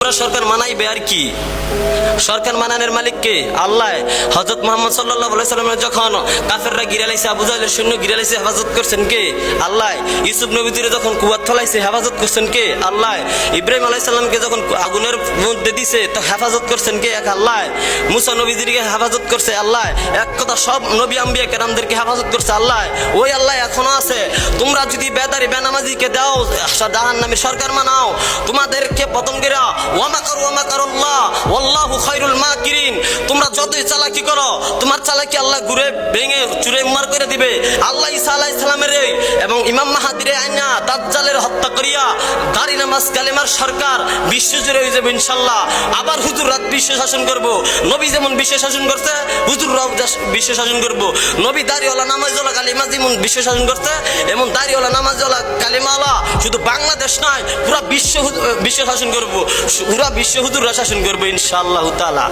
করা সরকার মানাইবে আর কি। সরকার মানানোর মালিক কে? আল্লাহ। হযরত মুহাম্মদ সাল্লাল্লাহু আলাইহি সাল্লামের যখন কাফেররা ঘিরে লাইছে, আবু জাহেলের সৈন্য ঘিরে লাইছে, হেফাজত করছেন কে? আল্লাহ। ইউসুফ নবীদের যখন কুয়াত ফলাইছে, হেফাজত করছেন কে? আল্লাহ। ইব্রাহিম আলাইহিস সালামকে যখন আগুনের মধ্যে দিছে, তো হেফাজত করছেন কে? এক আল্লাহ। মুসা নবীদেরকে হেফাজত করছে আল্লাহ। এক কথা সব নবী আম্বিয়া কেরামদেরকে হেফাজত করছে আল্লাহ। ওই আল্লাহ এখনো আছে। তোমরা যদি বেদারি বেনামাজিকে দাও জাহান্নামী সরকার মানাও, তোমাদেরকে পতন করা ওয়া মাকারুল্লাহ ওয়াল্লাহু খায়রুল মাকিরিন। তোমরা যতই চালাকি করো, তোমার চালাকি আল্লাহ ঘুরে ভেঙে চুরে মার করে দিবে। আল্লাহ ঈসা আলাইহিস সালামের এবং ইমাম মাহাদিরে আইনা দাজ্জালের হত্যা করিয়া দাড়ি নামাজ কালেমার সরকার বিশ্বজুড়ে হয়ে যাবে ইনশাআল্লাহ। আবার হুজুররা বিশ্ব শাসন করব। নবী যেমন বিশ্ব শাসন করছে, হুজুররাও বিশ্ব শাসন করব। নবী দাড়িওয়ালা নামাজওয়ালা কালিমা যেমন বিশ্ব শাসন করছে, এমন দাড়িওয়ালা নামাজওয়ালা কালিমাওয়ালা শুধু বাংলাদেশ নয়, পুরা বিশ্ব শাসন করব। পুরা বিশ্ব হুজুররা শাসন করবে ইনশাআল্লাহ তাআলা।